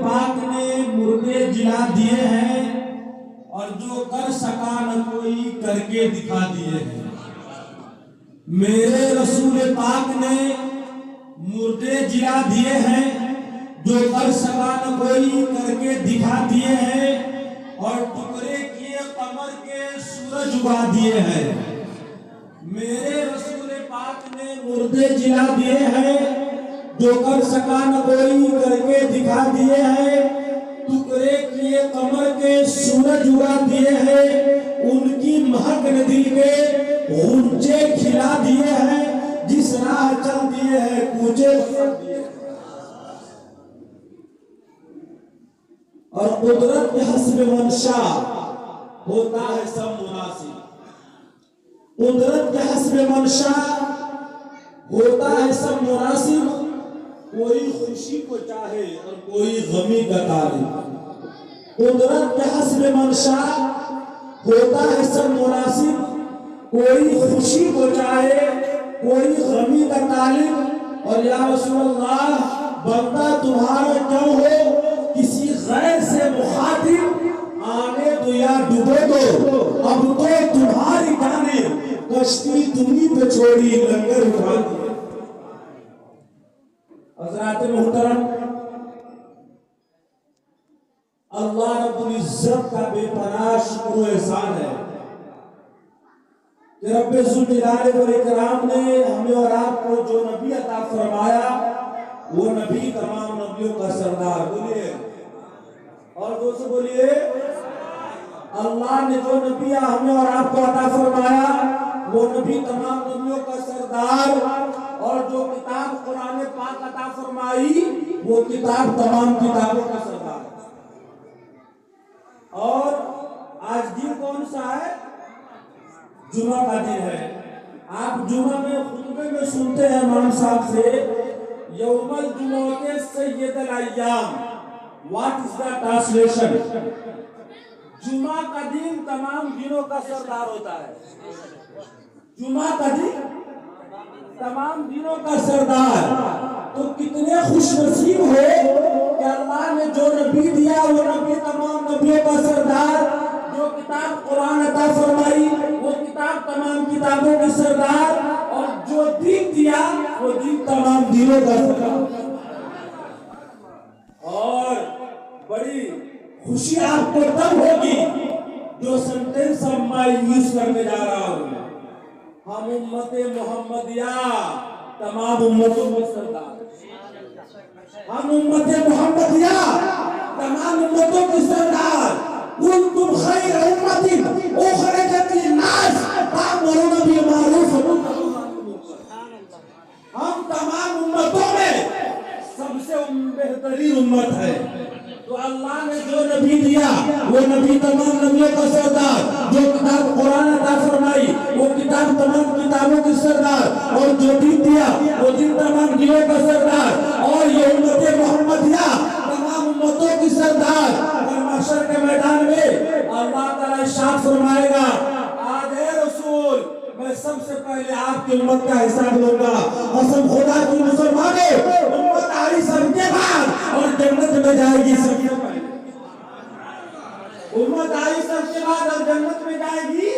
پاک نے مردے جلا دیے ہیں اور جو کر سکا نہ کوئی کر کے دکھا دیے ہیں۔ میرے رسول پاک نے مردے جلا دیے ہیں، جو کر سکا نہ کوئی کر کے دکھا دیے ہیں، اور ٹکڑے کیے قمر کے سورج اگا دیے ہیں۔ میرے رسول پاک نے مردے جلا دیے ہیں، جو کر سکا نہ کوئی کر کے دکھا دیے ہیں، ٹکڑے کیے قمر کے سورج اگا دیے ہیں، ان کی مہک نے دل کے غنچے کھلا دیے ہیں، جس راہ چل دیے ہیں کوچے بسر دیے ہیں۔ اور قدرت کے حسب منشا ہوتا ہے سب مناسب، قدرت کے حسب منشا ہوتا ہے سب مناسب، کوئی خوشی کو چاہے اور کوئی غمی کا طالب۔ قدرت کے حسب منشا ہوتا ہے سب مناسب، کوئی خوشی کو چاہے کوئی غمی کا طالب۔ اور یا رسول اللہ بندہ تمہارا کیوں ہو کسی غیر سے مخاطب، آنے دو یا ڈوبے دو اب تو تمہاری جانب، کشتی تمہیں پہ چھوڑی لنگر اٹھا دی۔ حضرات محترم، اللہ رب العزت کا بے پناہ شکر و احسان ہے کہ رب ذوالجلال والاکرام نے ہمیں اور آپ کو جو نبی عطا فرمایا وہ نبی تمام نبیوں کا سردار۔ بولیے اور دوستو بولیے، اللہ نے جو نبی ہمیں اور آپ کو عطا فرمایا وہ نبی تمام نبیوں کا سردار، اور جو کتاب قرآن پاک عطا فرمائی وہ کتاب تمام کتابوں کا سردار۔ اور آج دن کون سا ہے؟ جمعہ کا دن ہے۔ آپ جمعہ میں خطبے میں سنتے ہیں امام صاحب سے، یوم الجمعہ سید الایام، what is the translation؟ جمعہ کا دن تمام دنوں کا سردار ہوتا ہے۔ جمعہ کا دن تمام دنوں کا سردار۔ تو کتنے خوش نصیب ہو کہ اللہ نے جو نبی دیا وہ نبی تمام نبیوں کا سردار، جو کتاب قرآن عطا فرمائی وہ کتاب تمام کتابوں کا سردار، اور جو دین دیا وہ دین تمام دینوں کا سردار۔ اور بڑی خوشی آپ کو تب ہوگی جو سنٹینس میں یوز کرنے جا رہا ہوں، ہم امت محمدیہ تمام امتوں میں سردار، ہم امت محمدیہ تمام امتوں کے سردار۔ کنتم خیر امت اخرجت للناس تأمرون بالمعروف وتنهون عن المنکر۔ ہم تمام امتوں میں سب سے بہترین امت ہے۔ تو اللہ نے جو نبی دیا وہ نبی تمام نبیوں کا سردار، جو کتاب قرآن عطا فرمائی وہ کتاب تمام کتابوں کی سردار، اور جو دین دیا وہ دین تمام دینوں کا سردار، اور یہ امت محمدیہ تمام امتوں کی سردار۔ اور محشر کے میدان میں اللہ تعالیٰ ارشاد فرمائے گا، آج اے رسول میں سب سے پہلے آپ کی امت کا حساب لوں گا۔ قسم خدا کی مسلمانوں، امت آئی سب کے بعد اور جنت میں جائے گی سب سے پہلے۔ امت آئی سب کے بعد اور جنت میں جائے گی۔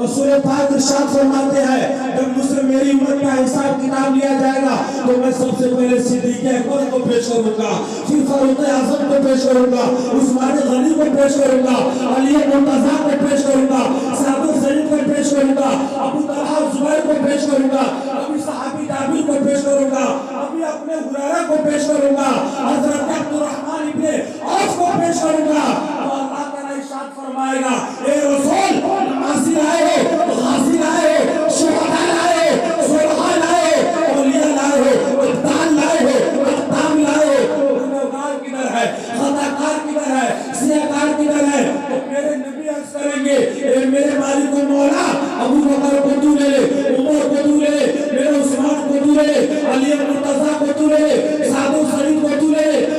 رسول پاک ارشاد فرماتے ہیں جب مجھ سے میری امت کا حساب کتاب لیا جائے گا تو میں سب سے پہلے صدیق اکبر کو پیش کروں گا، پھر فاروق اعظم کو پیش کروں گا، عثمان غنی کو پیش کروں گا، علی مرتضیٰ کو پیش کروں گا، سعد سعید کو پیش کروں گا، ابو طلحہ زبیر کو پیش کروں گا، ابھی صحابی جابر کو پیش کروں گا، ابھی اپنے ہریرہ کو پیش کروں گا، حضرت عبدالرحمن ابن عوف کو پیش کروں گا۔ تو اللہ تعالیٰ ارشاد فرمائے گا، اے رسول نمازی لائے ہو، غازی لائے ہو، شہداء لائے ہو، صلحاء لائے ہو، اولیاء لائے ہو، ابدال لائے ہو، اقدام لائے ہو، گنہگار کدھر ہے، خطاکار کدھر ہے، سیاکار کدھر ہے؟ تو میرے نبی عرض کریں گے، اے میرے مالک و مولا، ابو بکر کو تو لے لے، عمر کو تو لے لے، میرے عثمان کو تو لے لے، علی مرتضیٰ کو تو لے لے، سعد و سعید کو تو لے لے،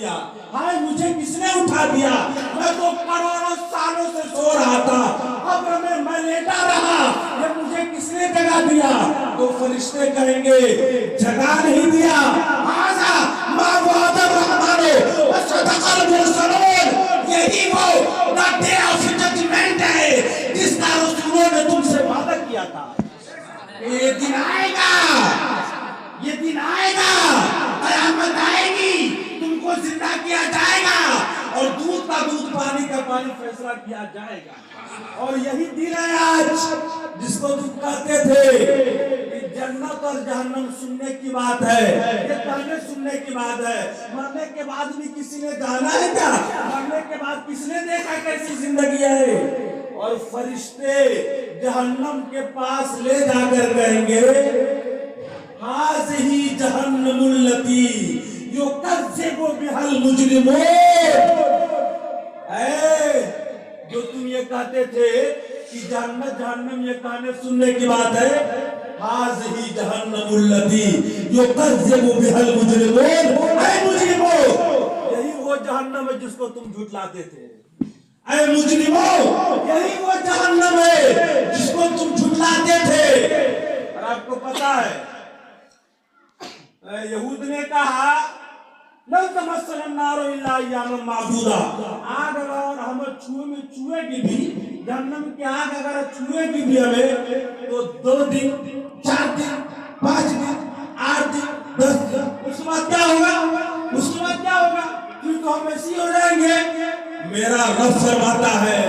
دیا, ہائے مجھے کس نے اٹھا دیا, میں تو کروڑوں سالوں سے سو رہا تھا, قبر میں لیٹا رہا, یہ مجھے کس نے جگا دیا. تو فرشتے کہیں گے جگا نہیں دیا, آجا ما وعد الرحمن وصدق المرسلون, یہی وہ ڈے آف ججمنٹ ہے جس کا رسولوں نے تم سے وعدہ کیا تھا. یہ دن آئے گا, یہ دن آئے گا, قیامت آئے گی, تم کو زندہ کیا جائے گا اور دودھ کا دودھ پانی کا پانی فیصلہ کیا جائے گا. اور یہی دن ہے آج جس کو تم کہتے تھے کہ جنت اور جہنم سننے کی بات ہے, یہ کہنے سننے کی بات ہے, مرنے کے بعد بھی کسی نے جانا ہے کیا, مرنے کے بعد کس نے دیکھا کیسی زندگی ہے. اور فرشتے جہنم کے پاس لے جا کر کہیں گے ہذہ جہنم التی یکذب بها المجرمون. اے جو تم یہ کہتے تھے کہ جنت جہنم یہ کہنے سننے کی بات ہے, ہذہ جہنم التی یکذب بها المجرمون, اے مجرموں یہی وہ جہنم ہے جس کو تم جھٹلاتے تھے. اے مجرموں یہی وہ جہنم ہے جس کو تم جھٹلاتے تھے. اور آپ کو پتا ہے یہود نے کہا لن تمسنا النار الا ایاما معدودا, آگ اگر ہمیں چھوئے گی بھی, جہنم کی آگ اگر چھوئے گی بھی ہمیں تو 2 دن 4 دن 5 دن 8 دن 10 دن, اس کے بعد کیا ہوگا, اس کے بعد کیا ہوگا, پھر تو ہم ایسی ہو جائیں گے. میرا رب فرماتا ہے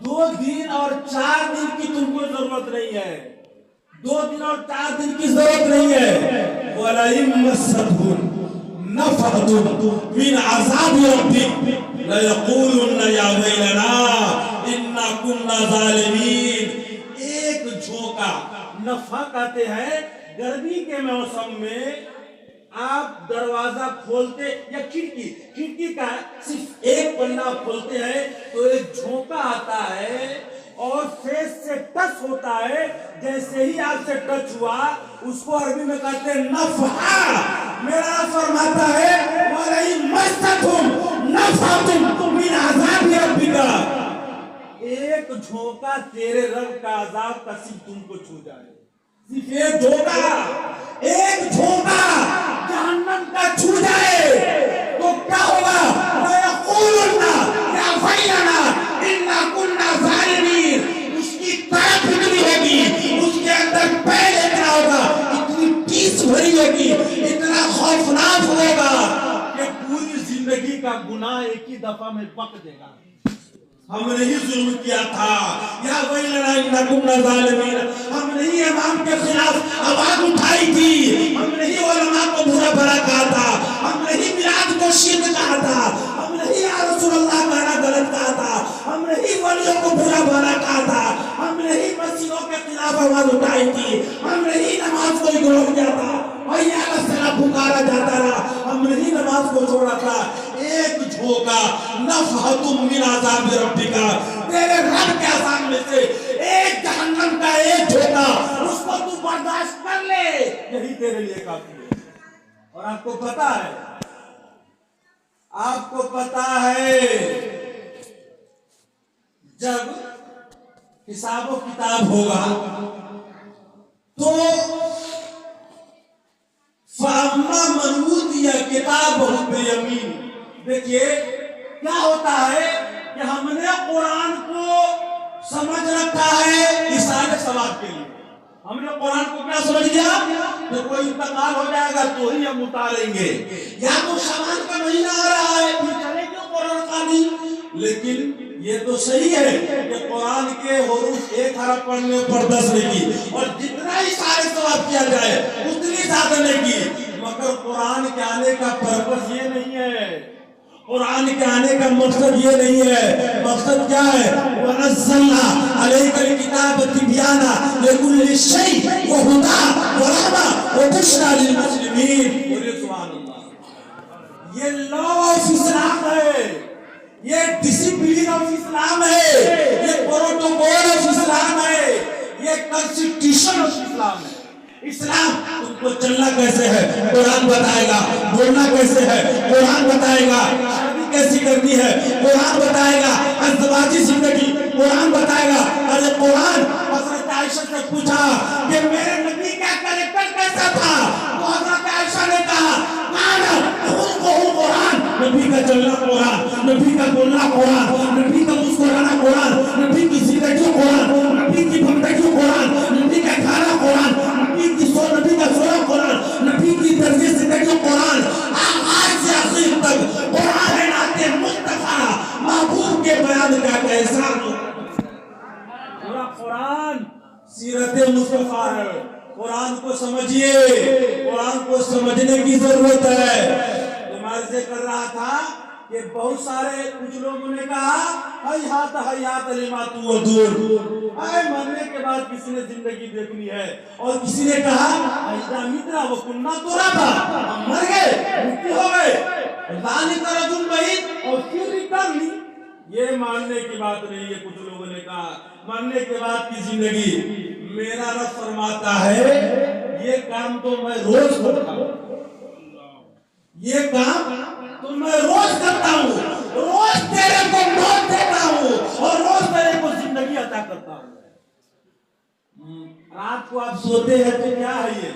2 دن اور 4 دن کی تم کو ضرورت نہیں ہے, 2 دن اور 4 دن کی ضرورت نہیں ہے. وَلَئِن مَسَّتْهُمْ نَفَحَةٌ مِنْ عَذَابِ رَبِّهِمْ لَيَقُولُنَّ يَا وَيْلَنَا إِنَّا كُنَّا ظَالِمِينَ. ایک جھونکا, نفح کہتے ہیں گرمی کے موسم میں آپ دروازہ کھولتے یا کھڑکی کا صرف ایک پلہ کھولتے ہیں تو ایک جھونکا آتا ہے اور فیس سے ٹچ ہوتا ہے, جیسے ہی آپ سے ٹچ ہوا اس کو عربی میں کہتے ہیں نفحہ. میرا فرماتا ہے وَلَئِن مَسَّتْهُمْ نَفْحَةٌ مِنْ عَذَابِ رَبِّكَ, ایک جھونکا تیرے رب کا عذاب کا صرف تم کو چھو جائے, صرف ایک جھونکا, ایک جھونکا جہنم کا چھو جائے تو کیا ہوگا, لَيَقُولُنَّ يَا وَيْلَنَا إِنَّا كُنَّا ظَالِمِينَ. اس کی طرف اتنی ہوگی, اس کے اندر پیر اتنا ہوگا, اتنی ٹیس بھری ہوگی, اتنا خوفناک ہوگا کہ پوری زندگی کا گناہ ایک ہی دفعہ میں پک دے گا. ہم نے ہی ظلم کیا تھا, یا ویلنا اننا کنا ظالمین, ہم نے ہی امام کے خلاف آواز اٹھائی تھی, ہم نے ہی علماء کو برا بھلا کہا تھا, ہم نے ہی میلاد کو شرک کہا تھا, ہم نے ہی یا رسول اللہ کہنا غلط کہا تھا, ہم نے ہی ولیوں کو برا بھلا کہا تھا, ہم نے ہی مسیحوں کے خلاف آواز اٹھائی تھی, ہم نے ہی نماز کو اگنور کیا تھا, حی علی الصلاۃ پکارا جاتا رہا, ہم نے ہی نماز کو چھوڑا تھا. ایک جھونکا نفحۃ من عذاب ربک, تیرے رب کے عذاب میں سے ایک جہنم کا ایک جھونکا, اس کو تو برداشت کر لے, یہی تیرے لیے کافی ہے. اور آپ کو پتا ہے, آپ کو پتا ہے جب حساب و کتاب ہوگا تو فَأَمَّا مَنْ أُوتِيَ كِتَابَهُ بِيَمِينِهِ. دیکھیے کیا ہوتا ہے کہ ہم نے قرآن کو سمجھ رکھا ہے اِسالِ ثواب کے لیے. ہم نے قرآن کو کیا سمجھ لیا کہ کوئی انتقال ہو جائے گا تو ہی ہم اتاریں گے, یا تو شعبان کا مہینہ آ رہا ہے پھر چلے کیوں قرآن خوانی. لیکن یہ تو صحیح ہے کہ قرآن کے حروف 1 حرف پڑھنے پر 10 نیکی, اور جتنا ہی سارے ثواب کیا جائے اتنی زیادہ نیکی. مگر قرآن کے آنے کا پرپس یہ نہیں ہے, قرآن کے آنے کا مقصد یہ نہیں ہے. مقصد کیا ہے, وَنَزَّلْنَا عَلَيْكَ الْكِتَابَ تِبْيَانًا لِكُلِّ شَيْءٍ وَهُدًى وَرَحْمَةً وَبُشْرَىٰ لِلْمُسْلِمِينَ. بولیے سبحان اللہ. یہ لا آف اسلام ہے, یہ ڈسپلن آف اسلام ہے, یہ پروٹوکول آف اسلام ہے, یہ کنسٹیٹیوشن آف اسلام ہے. اسلام تم کو چلنا کیسے ہے قرآن بتائے گا, بولنا کیسے ہے قرآن بتائے گا, شادی کیسی کرنی ہے قرآن بتائے گا, ازدواجی زندگی قرآن بتائے گا. ارے قرآن حضرت عائشہ سے پوچھا کہ میرے نبی کا کریکٹر کیسا تھا, تو حضرت عائشہ نے کہا قرآن, نبی کا چلنا قرآن, نبی کا بولنا قرآن, نبی کا مسکرانا قرآن, نبی کی زندگی قرآن, نبی کی بندگی قرآن, نبی کا کھانا قرآن, نبی کا سونا قرآن, نبی کی طرز زندگی قرآن. آغاز سے آخر تک قرآن نعت مصطفیٰ محبوب کے بیان کا احسان ہو. پورا قرآن سیرت مصطفیٰ ہے. قرآن کو سمجھیے, قرآن کو سمجھنے کی ضرورت ہے. میں عرض کر رہا تھا کہ بہت سارے کچھ لوگوں نے کہا حیات لما توعدون, مرنے کے بعد کسی نے زندگی دیکھنی ہے, اور کسی نے کہا اذا متنا وکنا ترابا, ہم مر گئے مٹی ہو گئے, ذالک رجل بعید, اور پھر ریٹرن. یہ ماننے کی بات نہیں ہے. کچھ لوگوں نے کہا مرنے کے بعد کی زندگی. میرا رب فرماتا ہے یہ کام تو میں روز کرتا ہوں, یہ کام تو میں روز کرتا ہوں, روز تیرے کو موت دیتا ہوں اور روز تیرے کو زندگی عطا کرتا ہوں. رات کو آپ سوتے ہیں تو کیا ہے یہ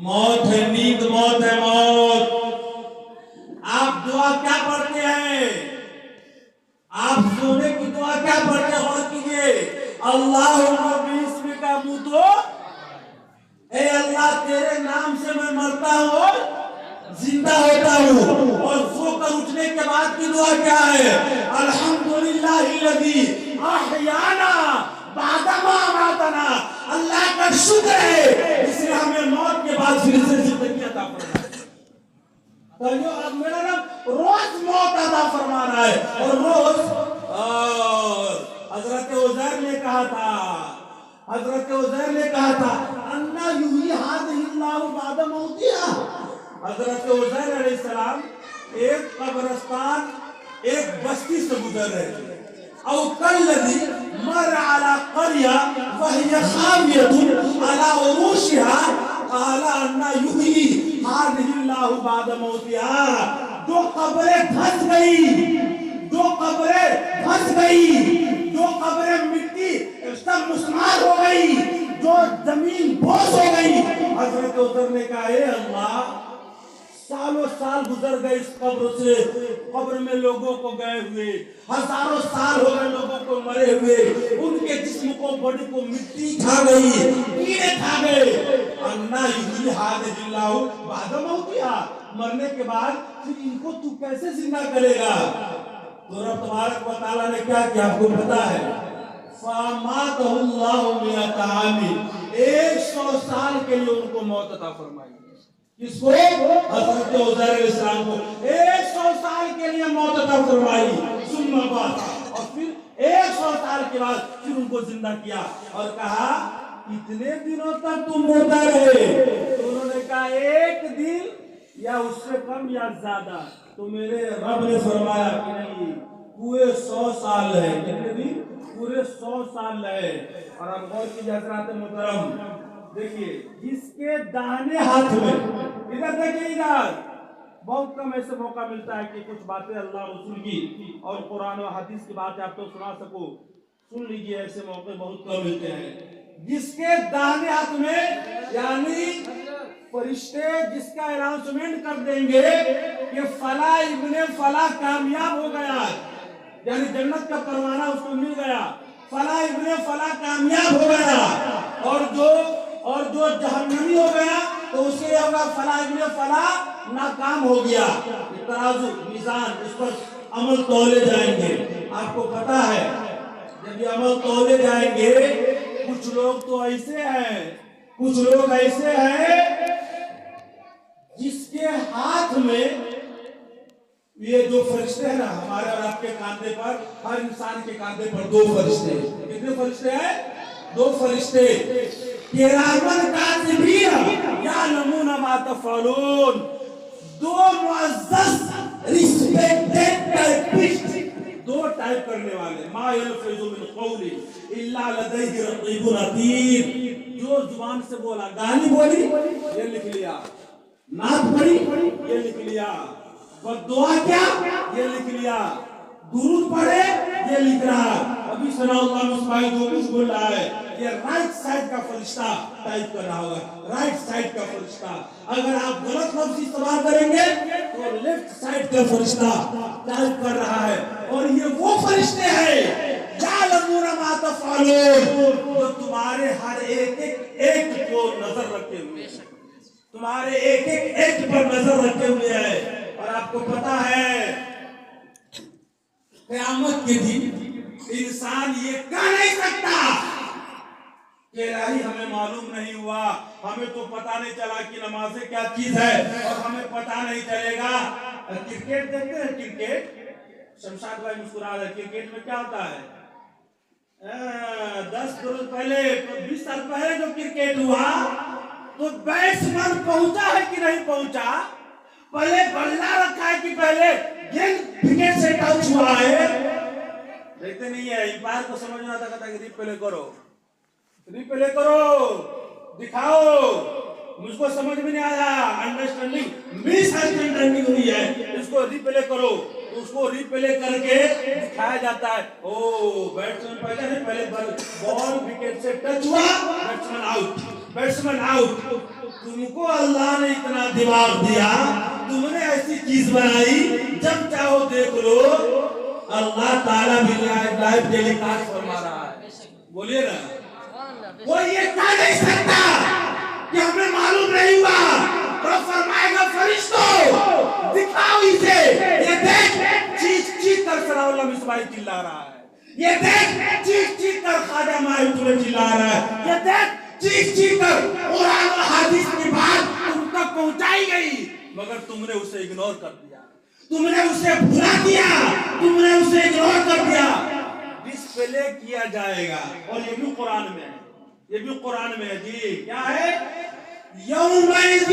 موت ہے, نیند موت ہے, موت. آپ دعا کیا پڑھتے ہیں, آپ سونے کی دعا کیا پڑھتے ہیں, غور کیجئے. اللہم باسمک اموت, اے اللہ تیرے نام سے میں مرتا ہوں زندہ ہوتا ہوں. اور سو کر اٹھنے کے بعد کی دعا کیا ہے, الحمدللہ الذی احیانا بعد ما اماتنا, اللہ کا شکر ہے جس نے ہمیں موت کے بعد پھر سے زندگی عطا فرمائی. اب میرا رب روز موت عطا فرما رہا ہے, اور روز. حضرت عزیر نے کہا تھا, حضرت عزیر نے کہا تھا انا یحیی ہذہ اللہ بعد موتہا. حضرت عزیر علیہ السلام ایک قبرستان, ایک بستی سے گزر رہے تھے. او کالذی مر علی قریہ وہی خاویۃ علی عروشها قال انا یحیی ہذہ اللہ بعد موتہا. جو قبریں دھس گئی, جو قبریں دھس گئی, جو قبریں مٹی سب مسمار ہو گئی, جو زمین بوس ہو گئی. حضرت عزیر نے کہا اے اللہ, سالوں سال گزر گئے اس قبر سے, قبر میں لوگوں کو گئے ہوئے, ہزاروں سال ہو گئے لوگوں کو مرے ہوئے, ان کے جسم کو بڑی کو مٹی کھا گئی, کیڑے کھا گئے. انا یحیی ہذہ اللہ بعد موتہا, مرنے کے بعد پھر ان کو تو کیسے زندہ کرے گا. تو رب تبارک و تعالیٰ نے کیا کیا آپ کو پتا ہے, فاماتہ اللہ مئۃ عام, 100 سال کے لیے ان کو موت عطا فرمائی. کس کو, حضرت عزیر علیہ السلام کو 100 سال کے لیے موت عطا فرمائی. ثم بعد, اور پھر 100 سال کے بعد پھر ان کو زندہ کیا اور کہا کتنے دنوں تک تم مرتا رہے. تو انہوں نے کہا 1 دن یا اس سے کم یا زیادہ. تو میرے رب نے فرمایا کہ نہیں, پورے 100 سال ہے. کتنے دن, پورے 100 سال ہے. اور اب غور کیجیے حضرات محترم, دیکھیے جس کے داہنے ہاتھ میں, ادھر دیکھیے ادھر, بہت کم ایسے موقع ملتا ہے کہ کچھ باتیں اللہ رسول کی اور قرآن و حدیث کی باتیں آپ تو سنا سکو. سن لیجیے, ایسے موقع بہت کم ملتے ہیں. جس کے داہنے ہاتھ میں, یعنی فرشتے جس کا اناؤنسمنٹ کر دیں گے کہ فلاں ابن فلاں کامیاب ہو گیا, یعنی جنت کا پروانہ اس کو مل گیا, فلاں ابن فلاں کامیاب ہو گیا, اور جو جہنمی ہو گیا تو اس کے ہوگا فلاں ابن فلاں ناکام ہو گیا. ترازو میزان اس پر عمل تولے جائیں گے. آپ کو پتا ہے جب یہ عمل تولے جائیں گے, کچھ لوگ تو ایسے ہیں, کچھ لوگ ایسے ہیں جس کے ہاتھ میں یہ جو فرشتے ہیں نا, ہمارے اور آپ کے کاندھے پر, ہر انسان کے کاندھے پر 2 فرشتے. کتنے فرشتے ہیں, 2 فرشتے. کرامن کاتبین یعلمون ما تفعلون, 2 معزز ریسپیکٹڈ ٹائپسٹ, دو ٹائپ کرنے والے، ما یلفظ من قول الا لدیہ رقیب عتید، جو زبان سے بولا، گالی بولی یہ لکھ لیا، نعت پڑھی یہ لکھ لیا، دعا کیا یہ لکھ لیا، درود پڑھے یہ لکھ رہا۔ ابھی ثناء اللہ مصباحی جو کچھ بول رہا ہے یہ رائٹ سائڈ کا فرشتہ ٹائپ کر رہا ہوگا، رائٹ سائڈ کا فرشتہ۔ اگر آپ غلط لفظ استعمال کریں گے تو لیفٹ سائڈ کا فرشتہ ٹائپ کر رہا ہے، اور یہ وہ فرشتے ہیں یعلمون ما تفعلون، جو تمہارے ہر ایک کو نظر رکھے ہوئے ہیں، تمہارے ایک پر نظر رکھے ہوئے ہیں۔ اور آپ کو پتا ہے قیامت کے دن انسان یہ کہہ نہیں سکتا کہ الہی ہمیں معلوم نہیں ہوا، ہمیں تو پتا نہیں چلا کہ نماز کیا چیز ہے، اور ہمیں پتا نہیں چلے گا۔ کرکٹ دیکھتے ہیں، کرکٹ، شمشاد بھائی مسکرا رہے، کرکٹ میں کیا ہوتا ہے 10 روز پہلے 20 سال پہلے جو کرکٹ ہوا تو بیٹسمین پہنچا ہے کہ نہیں پہنچا، پہلے بلہ رکھا ہے کہ پہلے گیند وکٹ سے ٹچ ہوا ہے، دیکھتے نہیں ہے۔ امپائر کو سمجھنا تھا، کہتا کہ ریپلے کرو، دکھاؤ، مجھ کو سمجھ میں نہیں آیا، انڈرسٹینڈنگ مس انڈرسٹینڈنگ ہوئی ہے، اس کو ریپلے کرو، اس کو ریپلے کر کے دکھایا جاتا ہے۔ او بیٹسمین پہلے نہیں، پہلے بال وکٹ سے ٹچ ہوا، بیٹسمین آؤٹ۔ تم کو اللہ نے اتنا دماغ دیا، تم نے ایسی چیز بنائی، جب چاہو دیکھ لو۔ اللہ تعالیٰ بھی لائیو ٹیلی کاسٹ فرما رہا ہے، بولیے نا، کوئی یہ کہہ نہیں سکتا کہ ہمیں معلوم نہیں ہوا۔ تو فرمائے گا فرشتوں دکھاؤ اسے، یہ دیکھ چیخ کر ثناء اللہ مصباحی چلا رہا ہے، یہ دیکھ چیخ کر خواجہ ماہی تمہیں چلا رہا ہے، یہ دیکھ چیخ کر قرآن اور حدیث کی بات تم تک پہنچائی گئی، مگر تم نے اسے اگنور کر دیا، تم نے اسے بھلا دیا، تم نے اسے اگنور کر دیا۔ ڈسپلے کیا جائے گا، اور یہ بھی قرآن میں ہے، یہ بھی قرآن میں ہے جی، کیا ہے؟ یومئذ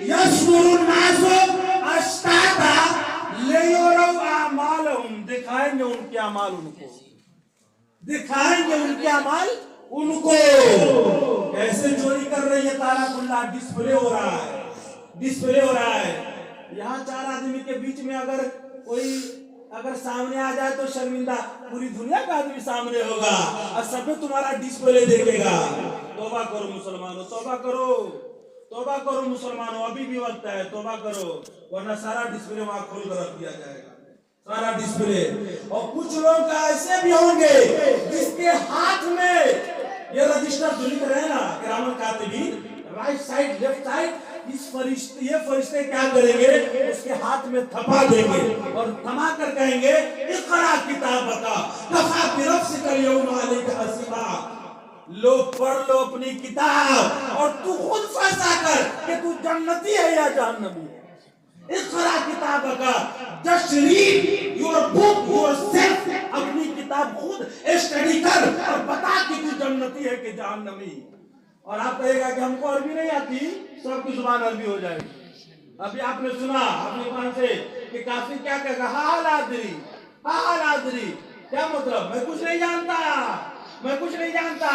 یصدر الناس اشتاتا لیروا اعمالهم، دکھائیں گے ان کے اعمال، ان کو دکھائیں گے ان کے اعمال ان کو۔ کیسے چوری کر رہی ہے تالا کھلا؟ ڈسپلے ہو رہا ہے، ڈسپلے ہو رہا ہے۔ یہاں 4 آدمی کے بیچ میں اگر کوئی سامنے آ جائے تو شرمندہ پوری دنیا کا آدمی سامنے ہوگا، اور سب میں تمہارا ڈسپلے دیکھے گا۔ توبہ کرو مسلمانوں، توبہ کرو مسلمانوں، ابھی بھی وقت ہے، توبہ کرو، ورنہ سارا ڈسپلے وہاں کھول کر رکھ دیا جائے گا، سارا ڈسپلے۔ اور کچھ لوگ ایسے بھی ہوں گے جس کے ہاتھ میں یہ رجسٹر جو لکھ رہے ہیں نا کرام کاتبین، رائٹ سائڈ لیفٹ سائڈ، یہ فرشتے کیا کریں گے؟ اس کے ہاتھ میں تھپا دیں گے، اور تھما کر کہیں گے اقرا کتابک کفی بنفسک اليوم علیک حسیبا، لو پڑھ لو اپنی کتاب اور تو خود فیصلہ کر کہ تو جنتی ہے یا جہنمی ہے۔ اقرا کتابک، just read your book yourself, اپنی کتاب خود اسٹڈی کر اور بتا کہ تو جنتی ہے کہ جہنمی۔ اور آپ کہے گا کہ ہم کو عربی نہیں آتی، سب کی زبان عربی ہو جائے گی۔ ابھی آپ نے سنا اپنی زبان سے کہ کافی کیا کہے گا؟ ہاں لا ادری، کیا مطلب؟ میں کچھ نہیں جانتا،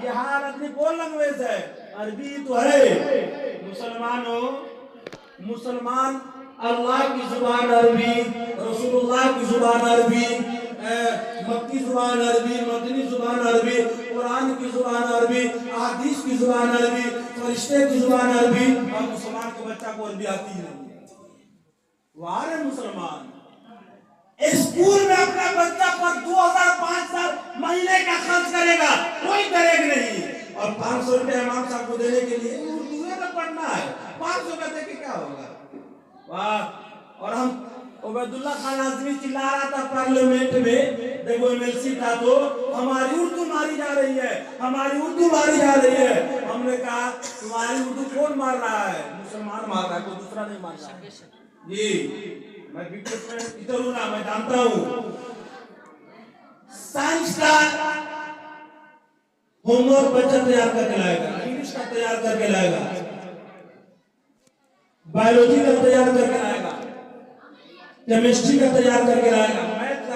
یہ ہاں ادری کون لینگویج ہے؟ عربی تو ہے۔ مسلمان اللہ کی زبان عربی، رسول اللہ کی زبان عربی، مکی زبان عربی، مدنی زبان عربی، قرآن کی زبان عربی، احادیث کی زبان عربی، فرشتے کی زبان عربی، اور مسلمان کے بچہ کو عربی آتی ہی نہیں ہے۔ وارے مسلمان اسکول میں اپنے بچہ پر 2500 مہینے کا خرچ کرے گا، کوئی دریغ نہیں، اور 500 روپے امام صاحب کو دینے کے لیے اردو میں پڑھنا ہے، 500 کا دے کے کیا ہوگا؟ واہ! اور ہم عبید اللہ خان اعظمی چلا رہا تھا پارلیمنٹ میں، دیکھو ایمرجنسی تھا تو ہماری اردو ماری جا رہی ہے، ہم نے کہا تمہاری اردو کون مار رہا ہے؟ مسلمان مار رہا ہے، کوئی دوسرا نہیں مار رہا ہے جی۔ میں ادھر ہوں نا، میں جانتا ہوں سائنس کا ہوم ورک بچہ تیار کر کے لائے گا، انگلش کا تیار کر کے لائے گا، بایولوجی کا تیار کر کے لائے گا، کیمسٹری کا تیار کر کے لائے گا، میتھ کا